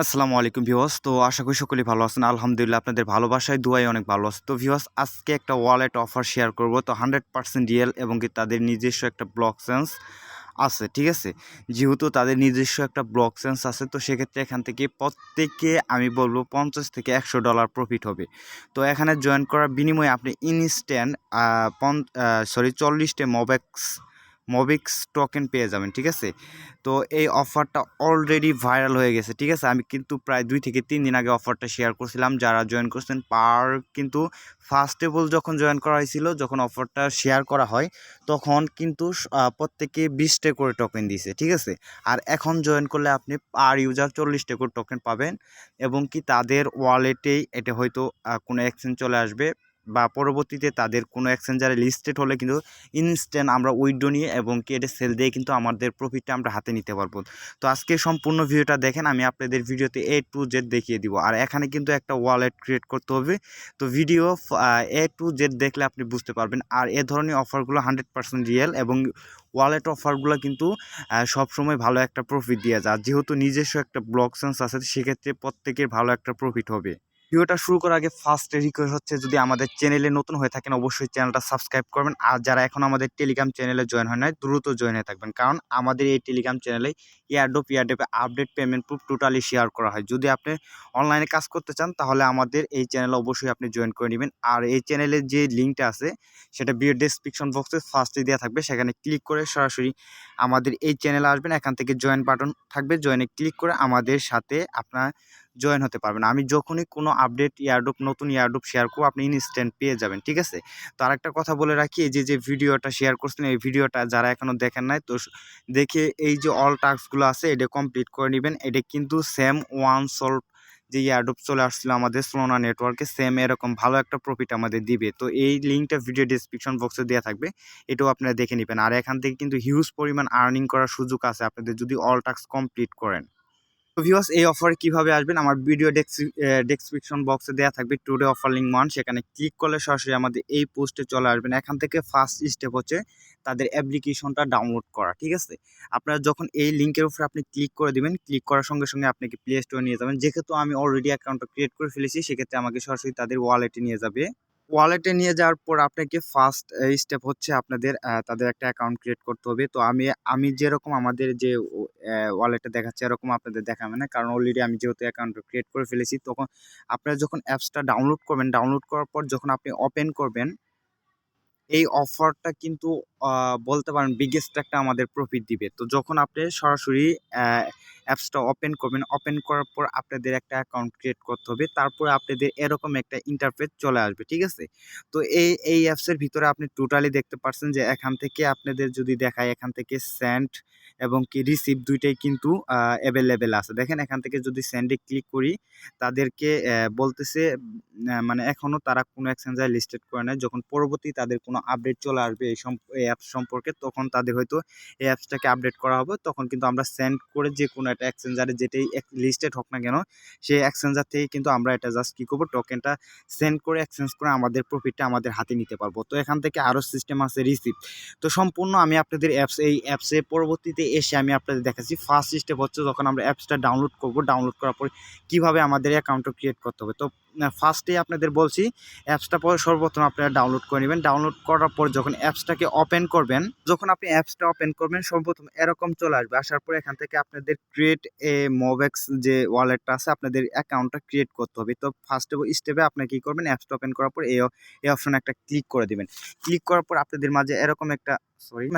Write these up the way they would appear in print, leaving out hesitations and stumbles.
আসসালামু আলাইকুম ভিউয়ার্স। তো আশা করি সকলেই ভালো আছেন। আলহামদুলিল্লাহ আপনাদের ভালোবাসায় দুয়ায় অনেক ভালো আছে। তো ভিউয়ার্স আজকে একটা ওয়ালেট অফার শেয়ার করব। তো 100% রিয়েল এবং কি তাদের নিজস্ব একটা ব্লক চেঞ্জ আছে, ঠিক আছে? যেহেতু তাদের নিজস্ব একটা ব্লক চেঞ্জ আছে, তো সেক্ষেত্রে এখান থেকে প্রত্যেককে আমি বলবো $50 থেকে $100 প্রফিট হবে। তো এখানে জয়েন করার বিনিময়ে আপনি ইনস্ট্যান্ট 40টা মোবিক্স টোকেন পেয়ে যাবেন, ঠিক আছে? তো এই অফারটা অলরেডি ভাইরাল হয়ে গেছে, ঠিক আছে? আমি কিন্তু প্রায় 2 থেকে 3 দিন আগে অফারটা শেয়ার করছিলাম। যারা জয়েন করছেন কিন্তু ফার্স্টেবল যখন জয়েন করা হয়েছিল, যখন অফারটা শেয়ার করা হয়, তখন কিন্তু প্রত্যেকে 20টা করে টোকেন দিছে, ঠিক আছে? আর এখন জয়েন করলে আপনি পার ইউজার 40টা করে টোকেন পাবেন এবং কি তাদের ওয়ালেটেই এটা হয়তো কোনো এক্সচেঞ্জ চলে আসবে বা পরবর্তীতে তাদের কোনো এক্সচেঞ্জারে লিস্টেড হলে কিন্তু ইনস্ট্যান্ট আমরা উইথড্র নিয়ে এবং কি এটা সেল দিয়ে কিন্তু আমাদের প্রফিটটা আমরা হাতে নিতে পারবো। তো আজকে সম্পূর্ণ ভিডিওটা দেখেন, আমি আপনাদের ভিডিওতে A to Z দেখিয়ে দিব। আর এখানে কিন্তু একটা ওয়ালেট ক্রিয়েট করতে হবে। তো ভিডিও A to Z দেখলে আপনি বুঝতে পারবেন। আর এ ধরনের অফারগুলো 100% রিয়েল এবং ওয়ালেট অফারগুলো কিন্তু সবসময় ভালো একটা প্রফিট দিয়ে যায়। যেহেতু নিজস্ব একটা ব্লক চেঞ্জ আছে, সেক্ষেত্রে প্রত্যেকের ভালো একটা প্রফিট হবে। ভিডিওটা শুরু করার আগে ফার্স্ট রিকোয়েস্ট হচ্ছে, যদি আমাদের চ্যানেলে নতুন হয়ে থাকেন অবশ্যই চ্যানেলটা সাবস্ক্রাইব করবেন। আর যারা এখন আমাদের টেলিগ্রাম চ্যানেলে জয়েন হয় নাই, দ্রুত জয়েন হয়ে থাকবেন, কারণ আমাদের এই টেলিগ্রাম চ্যানেলে ইয়ারড্রপে update payment proof totally share করা হয়। যদি আপনি অনলাইনে কাজ করতে চান তাহলে আমাদের এই চ্যানেলে অবশ্যই আপনি জয়েন করে নেবেন। আর এই চ্যানেলের যে লিঙ্কটা আছে সেটা ভিডিও ডেসক্রিপশন বক্সে ফার্স্টে দেওয়া থাকবে, সেখানে ক্লিক করে সরাসরি আমাদের এই চ্যানেলে আসবেন। এখান থেকে জয়েন বাটন থাকবে, জয়েনে ক্লিক করে আমাদের সাথে আপনার জয়েন হতে পারবেন। আমি যখনই কোনো আপডেট নতুন ইয়ারড্রপ শেয়ার করব, আপনি ইনস্ট্যান্ট পেয়ে যাবেন, ঠিক আছে? তো আরেকটা কথা বলে রাখি, এই যে ভিডিওটা শেয়ার করছেন, এই ভিডিওটা যারা এখনও দেখেন নাই, তো দেখে এই যে অল টাস্কগুলো আছে এটা কমপ্লিট করে নেবেন। এটা কিন্তু সেম ওয়ান সল্ট যে ইয়ারড্রপ চলে আসছিল আমাদের সোনা নেটওয়ার্কে, সেম এরকম ভালো একটা প্রফিট আমাদের দিবে। তো এই লিঙ্কটা ভিডিও ডিসক্রিপশন বক্সে দেওয়া থাকবে, এটাও আপনারা দেখে নেবেন। আর এখান থেকে কিন্তু হিউজ পরিমাণ আর্নিং করার সুযোগ আছে আপনাদের যদি অল টাস্ক কমপ্লিট করেন। তো ভিউয়ার্স এই অফারে কিভাবে আসবেন, আমার ভিডিও ডেসক্রিপশন বক্সে দেওয়া থাকবে টুডে অফার লিঙ্ক 1, সেখানে ক্লিক করলে সরাসরি আমাদের এই পোস্টে চলে আসবেন। এখান থেকে ফার্স্ট স্টেপ হচ্ছে তাদের অ্যাপ্লিকেশনটা ডাউনলোড করা, ঠিক আছে? আপনারা যখন এই লিঙ্কের উপরে আপনি ক্লিক করে দিবেন, ক্লিক করার সঙ্গে সঙ্গে আপনাকে প্লে স্টোরে নিয়ে যাবেন। যেহেতু আমি অলরেডি অ্যাকাউন্টটা ক্রিয়েট করে ফেলেছি, সেক্ষেত্রে আমাকে সরাসরি তাদের ওয়ালেটে নিয়ে যাবে। ওয়ালেটে নিয়ে যাওয়ার পর আপনাকে ফার্স্ট স্টেপ হচ্ছে আপনাদের তাদের একটা অ্যাকাউন্ট ক্রিয়েট করতে হবে। তো আমি যেরকম আমাদের যে ওয়ালেটে দেখাচ্ছে এরকম আপনাদের দেখাবে না, কারণ অলরেডি আমি যেহেতু অ্যাকাউন্ট ক্রিয়েট করে ফেলেছি। তখন আপনারা যখন অ্যাপসটা ডাউনলোড করবেন, ডাউনলোড করার পর যখন আপনি ওপেন করবেন, এই অফারটা কিন্তু বলতে পারেন বিগেস্ট একটা আমাদের প্রফিট দিবে। তো যখন আপনি সরাসরি অ্যাপসটা ওপেন করবেন, ওপেন করার পর আপনাদের একটা অ্যাকাউন্ট ক্রিয়েট করতে হবে। তারপরে আপনাদের এরকম একটা ইন্টারফেস চলে আসবে, ঠিক আছে? তো এই অ্যাপসের ভিতরে আপনি টোটালি দেখতে পাচ্ছেন যে এখান থেকে আপনাদের যদি দেখায়, এখান থেকে সেন্ড এবং কি রিসিভ দুইটাই কিন্তু অ্যাভেলেবেল আছে। দেখেন এখান থেকে যদি সেন্ডে ক্লিক করি, তাদেরকে বলতেছে মানে এখনও তারা কোনো এক্সচেঞ্জারে লিস্টেড করে নাই। যখন পরবর্তী তাদের কোনো আপডেট চলে আসবে এই অ্যাপস সম্পর্কে, তখন তাদের হয়তো এই অ্যাপসটাকে আপডেট করা হবে। তখন কিন্তু আমরা সেন্ড করে যে কোনো একটা এক্সচেঞ্জারে যেটাই লিস্টেড হোক না কেন, সেই এক্সচেঞ্জার থেকে কিন্তু আমরা এটা জাস্ট কী করবো, টোকেনটা সেন্ড করে এক্সচেঞ্জ করে আমাদের প্রফিটটা আমাদের হাতে নিতে পারবো। তো এখান থেকে আরও সিস্টেম আছে রিসিভ। তো সম্পূর্ণ আমি আপনাদের এই অ্যাপসে পরবর্তীতে এসে আমি আপনাদের দেখাচ্ছি। ফার্স্ট স্টেপ হচ্ছে যখন আমরা অ্যাপসটা ডাউনলোড করবো, ডাউনলোড করার পর কীভাবে আমাদের অ্যাকাউন্টটা ক্রিয়েট করতে হবে। তো ফার্স্টেই আপনাদের বলছি, অ্যাপসটা পরে সর্বপ্রথম আপনারা ডাউনলোড করে নেবেন। ডাউনলোড করার পর যখন অ্যাপসটাকে ওপেন করবেন, যখন আপনি অ্যাপসটা ওপেন করবেন সর্বপ্রথম এরকম চলে আসবে। আসার পর এখান থেকে আপনাদের ক্রিয়েট এ মোবেক্স যে ওয়ালেটটা আছে, আপনাদের অ্যাকাউন্টটা ক্রিয়েট করতে হবে। তো ফার্স্ট স্টেপে আপনি কী করবেন, অ্যাপসটা ওপেন করার পর এই অপশনে একটা ক্লিক করে দিবেন। ক্লিক করার পর আপনাদের মাঝে এরকম একটা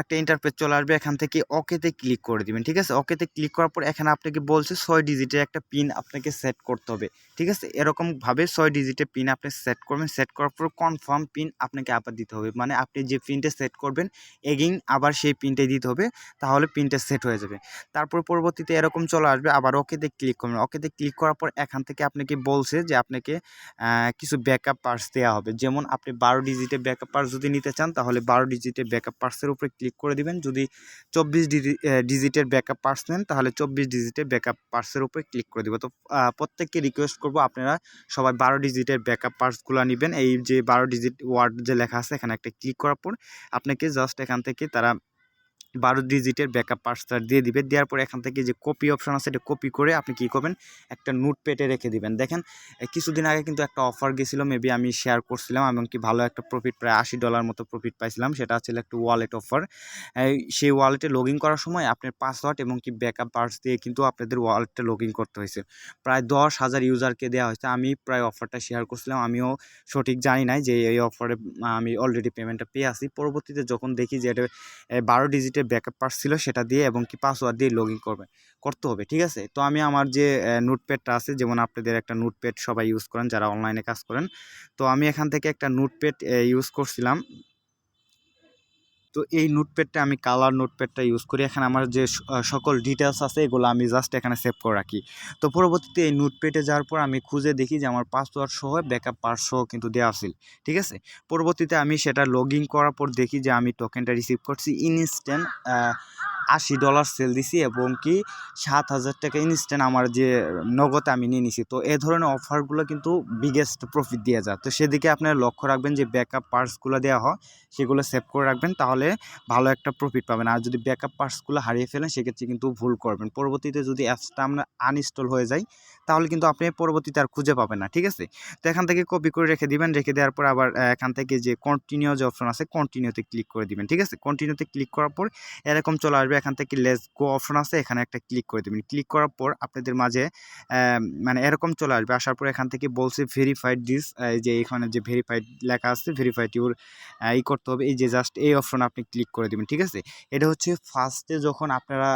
একটা ইন্টারফেস চলে আসবে। এখান থেকে ওকেতে ক্লিক করে দিবেন, ঠিক আছে? ওকেতে ক্লিক করার পর এখানে আপনাকে বলছে 6 ডিজিটের একটা পিন আপনাকে সেট করতে হবে, ঠিক আছে? এরকমভাবে 6 ডিজিটের পিন আপনি সেট করবেন। সেট করার পর কনফার্ম পিন আপনাকে আবার দিতে হবে। মানে আপনি যে পিনটা সেট করবেন এগেইন আবার সেই পিনটাই দিতে হবে, তাহলে পিনটা সেট হয়ে যাবে। তারপর পরবর্তীতে এরকম চলে আসবে, আবার ওকেতে ক্লিক করবেন। ওকেতে ক্লিক করার পর এখান থেকে আপনাকে বলছে যে আপনাকে কিছু ব্যাকআপ পার্টস দেওয়া হবে। যেমন আপনি 12 ডিজিটের ব্যাকআপ পার্টস যদি নিতে চান, তাহলে 12 ডিজিটের ব্যাকআপ পার্টসের উপরে ক্লিক করে দিবেন। যদি 24 ডিজিটের ব্যাকআপ পার্টস নেন, তাহলে 24 ডিজিটের ব্যাকআপ পার্টসের উপরে ক্লিক করে দিব। তো প্রত্যেককে রিকোয়েস্ট করব আপনারা সবাই 12 ডিজিটের ব্যাকআপ পার্টসগুলো নেবেন। এই যে 12 ডিজিট ওয়ার্ড যে লেখা আছে, এখানে একটা ক্লিক করার পর আপনাকে জাস্ট এখান থেকে তারা 12 ডিজিটের ব্যাকআপ পাসওয়ার্ড দিয়ে দিবে। দেওয়ার পরে এখান থেকে যে কপি অপশন আছে এটা কপি করে আপনি কী করবেন, একটা নোটপ্যাডে রেখে দিবেন। দেখেন কিছুদিন আগে কিন্তু একটা অফার গেছিলো, মেবি আমি শেয়ার করছিলাম, এমনকি ভালো একটা প্রফিট প্রায় $80 মতো প্রফিট পাইছিলাম। সেটা ছিল একটা ওয়ালেট অফার। সেই ওয়ালেটে লগ ইন করার সময় আপনার পাসওয়ার্ড এবং কি ব্যাকআপ পার্স দিয়ে কিন্তু আপনাদের ওয়ালেটে লগ ইন করতে হয়েছে। প্রায় 10,000 ইউজারকে দেওয়া হয়েছে। আমি প্রায় অফারটা শেয়ার করছিলাম, আমিও সঠিক জানি নাই যে এই অফারে আমি অলরেডি পেমেন্টটা পেয়ে আসি। পরবর্তীতে যখন দেখি যে এটা 12 ডিজিটের ব্যাকআপ পার্স ছিল সেটা দিয়ে এবং কি পাসওয়ার্ড দিয়ে লগ ইন করতে হবে, ঠিক আছে। তো আমি আমার যে নোটপ্যাডটা আছে, যেমন আপনাদের একটা নোটপ্যাড সবাই ইউজ করেন যারা অনলাইনে কাজ করেন, তো আমি এখান থেকে একটা নোটপ্যাড ইউজ করছিলাম। তো এই নোটপ্যাডটা আমি কালার নোটপ্যাডটা ইউজ করি। এখানে আমার যে সকল ডিটেলস আছে এগুলো আমি জাস্ট এখানে সেভ করে রাখি। তো পরবর্তীতে এই নোটপ্যাডে যাওয়ার পর আমি খুঁজে দেখি যে আমার পাসওয়ার্ড সহ ব্যাকআপ পাস সহ কিন্তু দেওয়া ছিল, ঠিক আছে। পরবর্তীতে আমি সেটা লগ ইন করার পর দেখি যে আমি টোকেনটা রিসিভ করছি ইনস্ট্যান্ট $80 সেল দিছি এবং কি 7,000 টাকা ইনস্ট্যান্ট আমার যে নগদে আমি নিয়ে নিছি। তো এই ধরনের অফারগুলো কিন্তু বিগেস্ট প্রফিট দিয়ে যায়। তো সেদিকে আপনারা লক্ষ্য রাখবেন যে ব্যাকআপ পার্টসগুলো দেওয়া হয় সেগুলো সেভ করে রাখবেন, তাহলে ভালো একটা প্রফিট পাবেন। আর যদি ব্যাকআপ পার্টসগুলো হারিয়ে ফেলেন সেক্ষেত্রে কিন্তু ভুল করবেন। পরবর্তীতে যদি অ্যাপসটা আমরা আনইনস্টল হয়ে যায় তাহলে কিন্তু আপনি পরবর্তীতে আর খুঁজে পাবেন না, ঠিক আছে। তো এখান থেকে কপি করে রেখে দিবেন। রেখে দেওয়ার পর আবার এখান থেকে যে কন্টিনিউ যে অপশন আছে কন্টিনিউতে ক্লিক করে দিবেন, ঠিক আছে। কন্টিনিউতে ক্লিক করার পর এরকম চলে আসবে। এখান থেকে লেটস গো অপশন আছে, এখানে একটা ক্লিক করে দেবেন। ক্লিক করার পর আপনাদের মাঝে মানে এরকম চলে আসবে। আসার পর এখান থেকে বলছে ভেরিফাইড দিস, যে এখানে যে ভেরিফাইড লেখা আছে ভেরিফাইড ইউর করতে হবে, এই যে জাস্ট এই অপশন আপনি ক্লিক করে দেবেন, ঠিক আছে। এটা হচ্ছে ফার্স্টে যখন আপনারা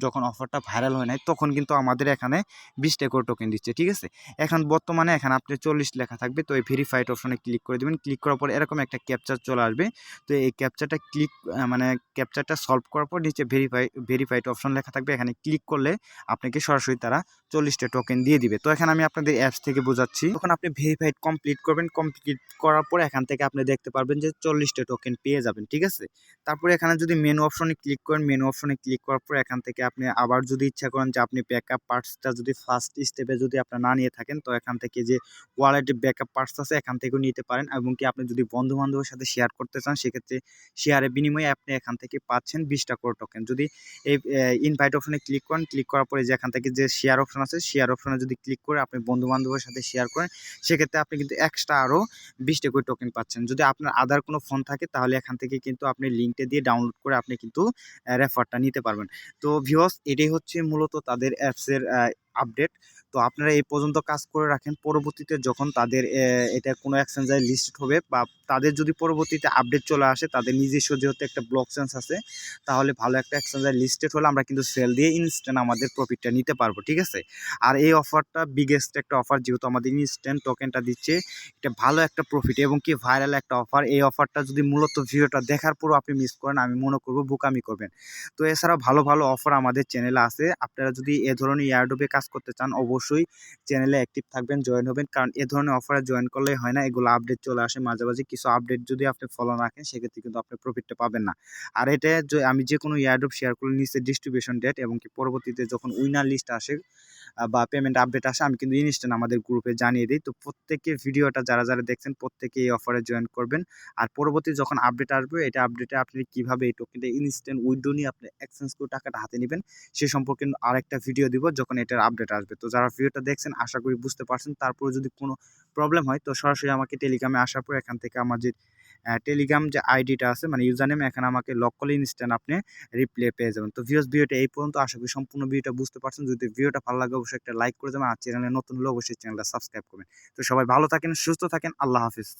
যখন অফারটা ভাইরাল হয় নাই তখন কিন্তু আমাদের এখানে 20 টাকা করে টোকেন দিচ্ছে, ঠিক আছে। এখন বর্তমানে এখানে আপনি 40 লেখা থাকবে। তো এই ভেরিফাইড অপশনে ক্লিক করে দেবেন। ক্লিক করার পর এরকম একটা ক্যাপচার চলে আসবে। তো এই ক্যাপচারটা মানে ক্যাপচারটা সলভ করার পর নিচে ভেরিফাইড অপশন লেখা থাকবে, এখানে ক্লিক করলে আপনাকে সরাসরি তারা 40টা টোকেন দিয়ে দিবে। তো এখানে আমি আপনাদের অ্যাপস থেকে বোঝাচ্ছি। তখন আপনি ভেরিফাইড কমপ্লিট করবেন। কমপ্লিট করার পর এখান থেকে আপনি দেখতে পারবেন যে 40টা টোকেন পেয়ে যাবেন, ঠিক আছে। তারপরে এখানে যদি মেনু অপশনে ক্লিক করেন, মেনু অপশনে ক্লিক করার পর এখান থেকে আপনি আবার যদি ইচ্ছা করেন যে আপনি ব্যাকআপ পার্টসটা যদি ফার্স্ট স্টেপে যদি আপনার না নিয়ে থাকেন, তো এখান থেকে যে ওয়ালেটে ব্যাকআপ পার্টস আছে এখান থেকেও নিতে পারেন। এবং কি আপনি যদি বন্ধু বান্ধবের সাথে শেয়ার করতে চান সেক্ষেত্রে শেয়ারের বিনিময়ে আপনি এখান থেকে পাচ্ছেন 20টা করে টোকেন। যদি এই ইনভাইট অপশনে ক্লিক করেন, ক্লিক করার পরে যে এখান থেকে যে শেয়ার অপশন আছে শেয়ার অপশনে যদি ক্লিক করে আপনি বন্ধু বান্ধবের সাথে শেয়ার করেন সেক্ষেত্রে আপনি কিন্তু এক্সট্রা আরও 20টা করে টোকেন পাচ্ছেন। যদি আপনার আদার কোনো ফোন থাকে তাহলে এখান থেকে কিন্তু আপনি লিঙ্কটা দিয়ে ডাউনলোড করে আপনি কিন্তু রেফারটা নিতে পারবেন। তো ভিউয়ার্স, এটাই হচ্ছে মূলত তাদের অ্যাপসের আপডেট। তো আপনারা এই পর্যন্ত কাজ করে রাখেন। পরবর্তীতে যখন তাদের এটা কোনো এক্সচেঞ্জারে লিস্টেড হবে বা তাদের যদি পরবর্তীতে আপডেট চলে আসে, তাদের নিজস্ব যেহেতু একটা ব্লক চেঞ্জ আছে, তাহলে ভালো একটা এক্সচেঞ্জারে লিস্টেড হলে আমরা কিন্তু সেল দিয়ে ইনস্ট্যান্ট আমাদের প্রফিটটা নিতে পারবো, ঠিক আছে। আর এই অফারটা বিগেস্ট একটা অফার, যেহেতু আমাদের ইনস্ট্যান্ট টোকেনটা দিচ্ছে, এটা ভালো একটা প্রফিট এবং কি ভাইরাল একটা অফার। এই অফারটা যদি মূলত ভিডিওটা দেখার পরও আপনি মিস করেন, আমি মনে করবো বোকামি করবেন। তো এছাড়াও ভালো ভালো অফার আমাদের চ্যানেলে আছে। আপনারা যদি এ ধরনের এয়ারড্রপে কাজ করতে চান অবশ্যই চ্যানেলে অ্যাক্টিভ থাকবেন, জয়েন হবেন। কারণ এ ধরনের অফারে জয়েন করলেই হয় না, এগুলো আপডেট চলে আসে মাঝে মাঝে। কিছু আপডেট যদি আপনি ফলো রাখেন সেক্ষেত্রে কিন্তু আপনি প্রফিটটা পাবেন না। আর এটা আমি যে কোনো এয়ারড্রপ শেয়ার করলে নিচে ডিস্ট্রিবিউশন ডেট এবং কি পরবর্তীতে যখন উইনার লিস্ট আসে বা পেমেন্ট আপডেট আসে আমি কিন্তু ইনস্ট্যান্ট আমাদের গ্রুপে জানিয়ে দিই। তো প্রত্যেকে ভিডিওটা যারা যারা দেখছেন প্রত্যেকে এই অফারে জয়েন করবেন। আর পরবর্তী যখন আপডেট আসবে এটা আপডেটে আপনি কীভাবে এই টোকেনটা ইনস্ট্যান্ট উইথড্র নিয়ে আপনি এক্সচেঞ্জ করে টাকাটা হাতে নেবেন সে সম্পর্কে আরেকটা ভিডিও দিব যখন এটার আপডেট আসবে। তো যারা ভিডিওটা দেখছেন আশা করি বুঝতে পারছেন। তারপরে যদি কোনো প্রবলেম হয় তো সরাসরি আমাকে টেলিগ্রামে আসার পর এখান থেকে আমার যে টেলিগ্রাম যে আইডিটা আছে মানে ইউজার নেম, এখানে আমাকে লক করলে ইনস্ট্যান্ট আপনি রিপ্লাই পেয়ে যাবেন। তো ভিউয়ার্স, ভিডিওটা এই পর্যন্ত। আশা করি সম্পূর্ণ ভিডিওটা বুঝতে পারছেন। যদি ভিডিওটা ভালো লাগে অবশ্যই একটা লাইক করে দেবেন আর চ্যানেলে নতুন হলে অবশ্যই চ্যানেলটা সাবস্ক্রাইব করবেন। তো সবাই ভালো থাকেন, সুস্থ থাকেন। আল্লাহ হাফিজ।